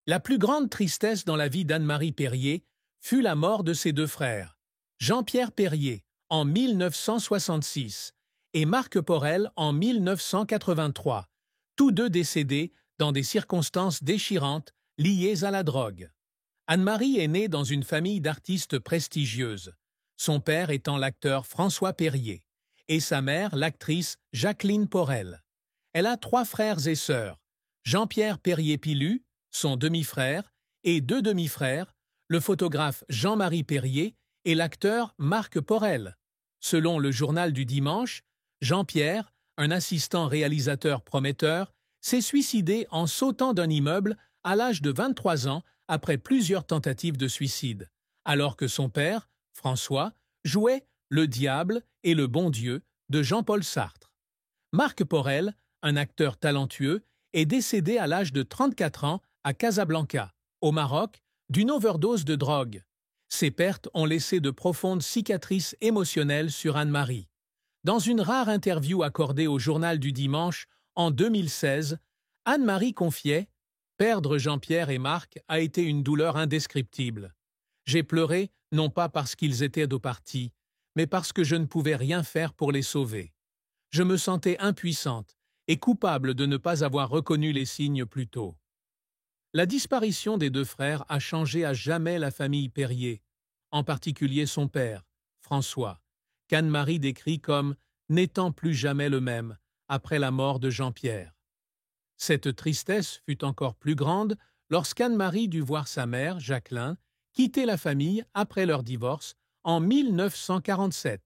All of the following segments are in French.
La plus grande tristesse dans la vie d'Anne-Marie Perrier fut la mort de ses deux frères, Jean-Pierre Perrier en 1966 et Marc Porel en 1983, tous deux décédés dans des circonstances déchirantes liées à la drogue. Anne-Marie est née dans une famille d'artistes prestigieuses, son père étant l'acteur François Perrier et sa mère l'actrice Jacqueline Porel. Elle a trois frères et sœurs, Jean-Pierre Perrier-Pilu, son demi-frère, et deux demi-frères, le photographe Jean-Marie Perrier et l'acteur Marc Porel. Selon le journal du dimanche, Jean-Pierre, un assistant réalisateur prometteur, s'est suicidé en sautant d'un immeuble à l'âge de 23 ans après plusieurs tentatives de suicide, alors que son père, François, jouait le diable et le bon Dieu de Jean-Paul Sartre. Marc Porel, un acteur talentueux, est décédé à l'âge de 34 ans à Casablanca, au Maroc, d'une overdose de drogue. Ces pertes ont laissé de profondes cicatrices émotionnelles sur Anne-Marie. Dans une rare interview accordée au Journal du Dimanche en 2016, Anne-Marie confiait « Perdre Jean-Pierre et Marc a été une douleur indescriptible. J'ai pleuré non pas parce qu'ils étaient de partis, mais parce que je ne pouvais rien faire pour les sauver. Je me sentais impuissante et coupable de ne pas avoir reconnu les signes plus tôt. » La disparition des deux frères a changé à jamais la famille Perrier, en particulier son père, François, qu'Anne-Marie décrit comme « n'étant plus jamais le même » après la mort de Jean-Pierre. Cette tristesse fut encore plus grande lorsqu'Anne-Marie dut voir sa mère, Jacqueline, quitter la famille après leur divorce en 1947,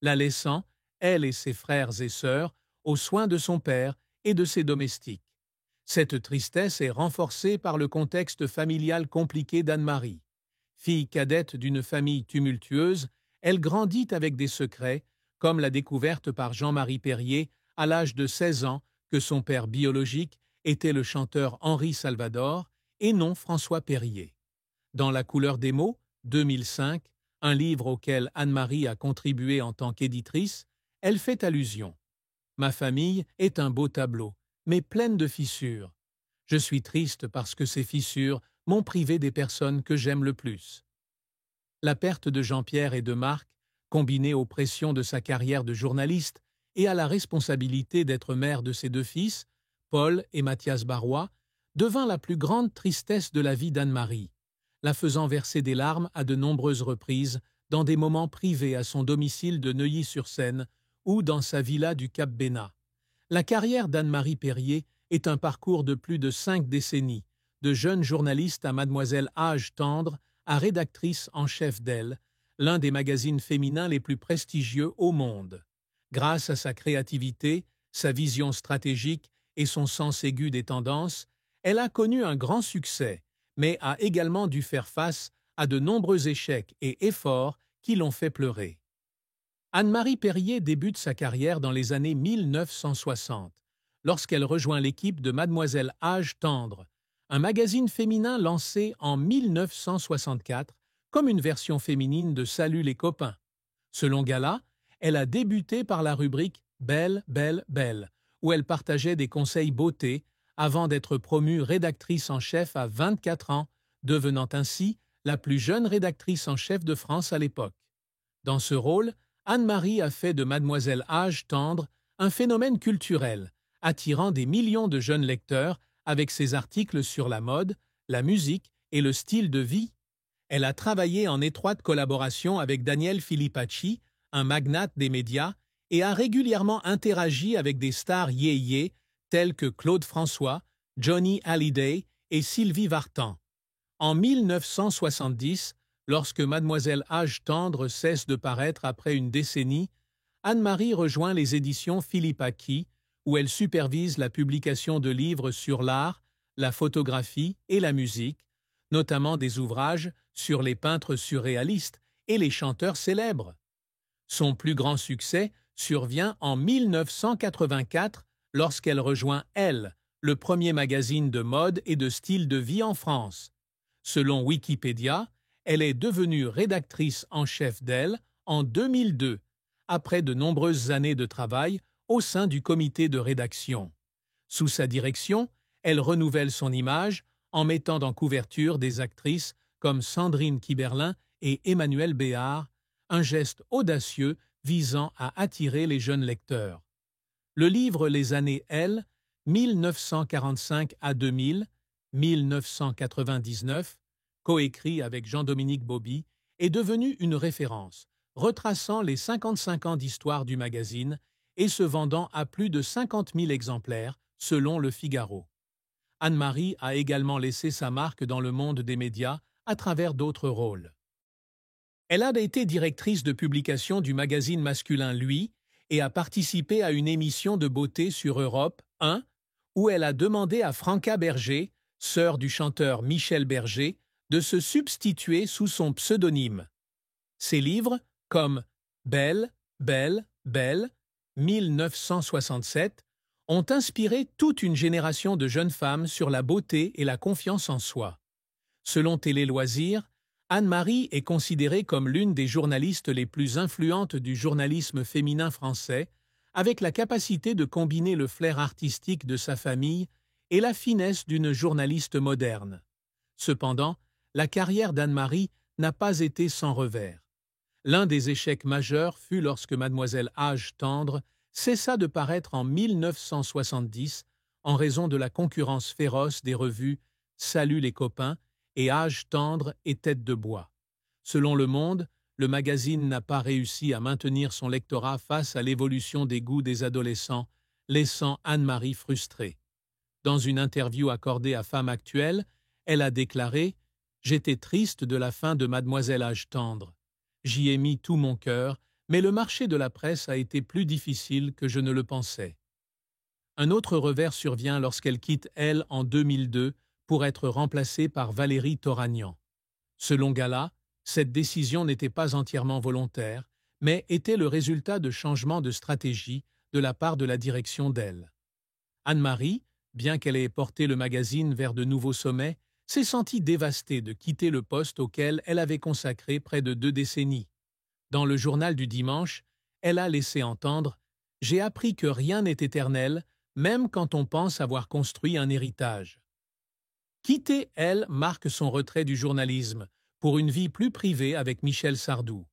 la laissant, elle et ses frères et sœurs, aux soins de son père et de ses domestiques. Cette tristesse est renforcée par le contexte familial compliqué d'Anne-Marie. Fille cadette d'une famille tumultueuse, elle grandit avec des secrets, comme la découverte par Jean-Marie Perrier à l'âge de 16 ans que son père biologique était le chanteur Henri Salvador et non François Perrier. Dans La couleur des mots, 2005, un livre auquel Anne-Marie a contribué en tant qu'éditrice, elle fait allusion. « Ma famille est un beau tableau, mais pleine de fissures. Je suis triste parce que ces fissures m'ont privé des personnes que j'aime le plus. » La perte de Jean-Pierre et de Marc, combinée aux pressions de sa carrière de journaliste et à la responsabilité d'être mère de ses deux fils, Paul et Mathias Barrois, devint la plus grande tristesse de la vie d'Anne-Marie, la faisant verser des larmes à de nombreuses reprises dans des moments privés à son domicile de Neuilly-sur-Seine ou dans sa villa du Cap Bénat. La carrière d'Anne-Marie Perrier est un parcours de plus de 5 décennies, de jeune journaliste à Mademoiselle Âge tendre à rédactrice en chef d'Elle, l'un des magazines féminins les plus prestigieux au monde. Grâce à sa créativité, sa vision stratégique et son sens aigu des tendances, elle a connu un grand succès, mais a également dû faire face à de nombreux échecs et efforts qui l'ont fait pleurer. Anne-Marie Perrier débute sa carrière dans les années 1960, lorsqu'elle rejoint l'équipe de Mademoiselle Âge tendre, un magazine féminin lancé en 1964 comme une version féminine de Salut les copains. Selon Gala, elle a débuté par la rubrique Belle, belle, belle, où elle partageait des conseils beauté avant d'être promue rédactrice en chef à 24 ans, devenant ainsi la plus jeune rédactrice en chef de France à l'époque. Dans ce rôle, Anne-Marie a fait de Mademoiselle Âge tendre un phénomène culturel, attirant des millions de jeunes lecteurs avec ses articles sur la mode, la musique et le style de vie. Elle a travaillé en étroite collaboration avec Daniel Filipacchi, un magnate des médias, et a régulièrement interagi avec des stars yéyé tels que Claude François, Johnny Hallyday et Sylvie Vartan. En 1970, lorsque Mademoiselle Âge tendre cesse de paraître après une décennie, Anne-Marie rejoint les éditions Filipacchi, où elle supervise la publication de livres sur l'art, la photographie et la musique, notamment des ouvrages sur les peintres surréalistes et les chanteurs célèbres. Son plus grand succès survient en 1984 lorsqu'elle rejoint Elle, le premier magazine de mode et de style de vie en France. Selon Wikipédia, elle est devenue rédactrice en chef d'Elle en 2002, après de nombreuses années de travail au sein du comité de rédaction. Sous sa direction, elle renouvelle son image en mettant en couverture des actrices comme Sandrine Kiberlin et Emmanuelle Béard, un geste audacieux visant à attirer les jeunes lecteurs. Le livre Les années L, 1945 à 2000, 1999, coécrit avec Jean-Dominique Bauby, est devenu une référence, retraçant les 55 ans d'histoire du magazine et se vendant à plus de 50 000 exemplaires, selon Le Figaro. Anne-Marie a également laissé sa marque dans le monde des médias à travers d'autres rôles. Elle a été directrice de publication du magazine masculin Lui et a participé à une émission de beauté sur Europe 1 où elle a demandé à Franca Berger, sœur du chanteur Michel Berger, de se substituer sous son pseudonyme. Ses livres, comme Belle, Belle, Belle, 1967, ont inspiré toute une génération de jeunes femmes sur la beauté et la confiance en soi. Selon Télé Loisirs, Anne-Marie est considérée comme l'une des journalistes les plus influentes du journalisme féminin français, avec la capacité de combiner le flair artistique de sa famille et la finesse d'une journaliste moderne. Cependant, la carrière d'Anne-Marie n'a pas été sans revers. L'un des échecs majeurs fut lorsque Mademoiselle Âge tendre cessa de paraître en 1970 en raison de la concurrence féroce des revues Salut les copains et Âge tendre et Tête de bois. Selon Le Monde, le magazine n'a pas réussi à maintenir son lectorat face à l'évolution des goûts des adolescents, laissant Anne-Marie frustrée. Dans une interview accordée à Femme Actuelle, elle a déclaré « J'étais triste de la fin de Mademoiselle Âge tendre. J'y ai mis tout mon cœur, mais le marché de la presse a été plus difficile que je ne le pensais. » Un autre revers survient lorsqu'elle quitte Elle en 2002 pour être remplacée par Valérie Toragnan. Selon Gala, cette décision n'était pas entièrement volontaire, mais était le résultat de changements de stratégie de la part de la direction d'Elle. Anne-Marie, bien qu'elle ait porté le magazine vers de nouveaux sommets, s'est sentie dévastée de quitter le poste auquel elle avait consacré près de 2 décennies. Dans le journal du dimanche, elle a laissé entendre « J'ai appris que rien n'est éternel, même quand on pense avoir construit un héritage. » Quitter Elle marque son retrait du journalisme pour une vie plus privée avec Michel Sardou.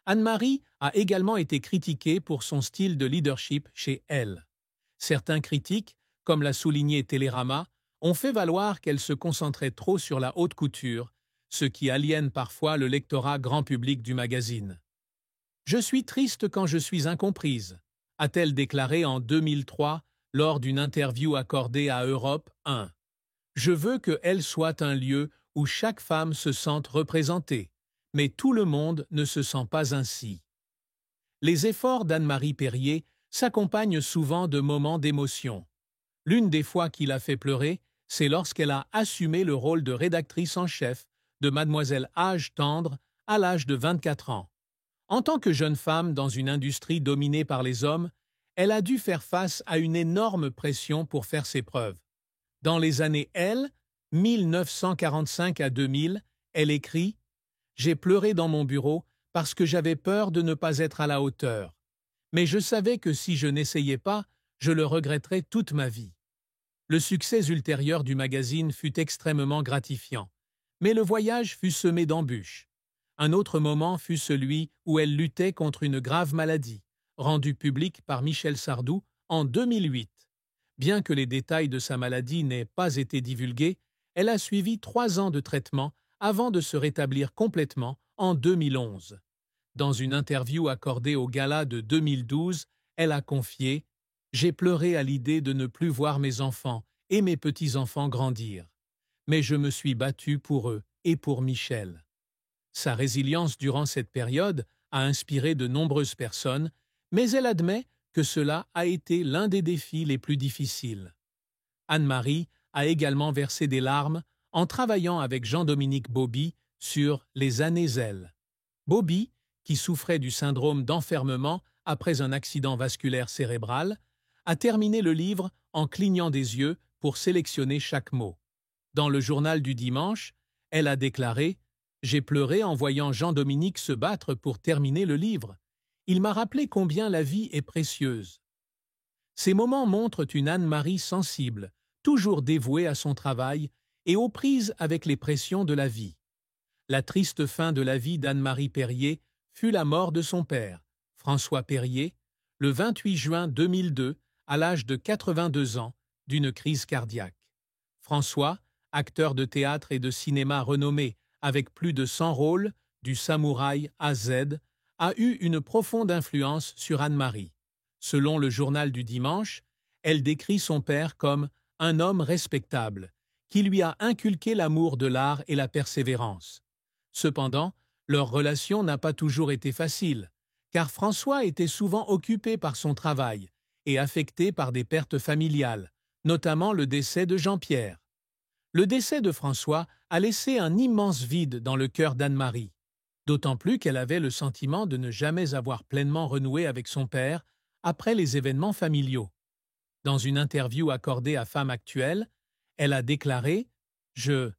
Anne-Marie a également été critiquée pour son style de leadership chez Elle. Certains critiques, comme l'a souligné Télérama, ont fait valoir qu'elle se concentrait trop sur la haute couture, ce qui aliène parfois le lectorat grand public du magazine. « Je suis triste quand je suis incomprise », a-t-elle déclaré en 2003 lors d'une interview accordée à Europe 1. « Je veux que Elle soit un lieu où chaque femme se sente représentée, mais tout le monde ne se sent pas ainsi. » Les efforts d'Anne-Marie Perrier s'accompagnent souvent de moments d'émotion. L'une des fois qui l'a fait pleurer, c'est lorsqu'elle a assumé le rôle de rédactrice en chef de Mademoiselle Âge tendre à l'âge de 24 ans. En tant que jeune femme dans une industrie dominée par les hommes, elle a dû faire face à une énorme pression pour faire ses preuves. Dans les années L, 1945 à 2000, elle écrit « J'ai pleuré dans mon bureau parce que j'avais peur de ne pas être à la hauteur. Mais je savais que si je n'essayais pas, je le regretterais toute ma vie. » Le succès ultérieur du magazine fut extrêmement gratifiant, mais le voyage fut semé d'embûches. Un autre moment fut celui où elle luttait contre une grave maladie, rendue publique par Michel Sardou en 2008. Bien que les détails de sa maladie n'aient pas été divulgués, elle a suivi 3 ans de traitement avant de se rétablir complètement en 2011. Dans une interview accordée au gala de 2012, elle a confié « J'ai pleuré à l'idée de ne plus voir mes enfants et mes petits-enfants grandir. Mais je me suis battue pour eux et pour Michel. » Sa résilience durant cette période a inspiré de nombreuses personnes, mais elle admet que cela a été l'un des défis les plus difficiles. Anne-Marie a également versé des larmes en travaillant avec Jean-Dominique Bauby sur Les années L. Bauby, qui souffrait du syndrome d'enfermement après un accident vasculaire cérébral, a terminé le livre en clignant des yeux pour sélectionner chaque mot. Dans le journal du dimanche, elle a déclaré « J'ai pleuré en voyant Jean-Dominique se battre pour terminer le livre. Il m'a rappelé combien la vie est précieuse. » Ces moments montrent une Anne-Marie sensible, toujours dévouée à son travail et aux prises avec les pressions de la vie. La triste fin de la vie d'Anne-Marie Périer fut la mort de son père, François Périer, le 28 juin 2002, à l'âge de 82 ans, d'une crise cardiaque. François, acteur de théâtre et de cinéma renommé avec plus de 100 rôles, du samouraï à Z, a eu une profonde influence sur Anne-Marie. Selon le journal du dimanche, elle décrit son père comme un homme respectable, qui lui a inculqué l'amour de l'art et la persévérance. Cependant, leur relation n'a pas toujours été facile, car François était souvent occupé par son travail et affecté par des pertes familiales, notamment le décès de Jean-Pierre. Le décès de François a laissé un immense vide dans le cœur d'Anne-Marie, d'autant plus qu'elle avait le sentiment de ne jamais avoir pleinement renoué avec son père après les événements familiaux. Dans une interview accordée à Femme Actuelle, elle a déclaré « Je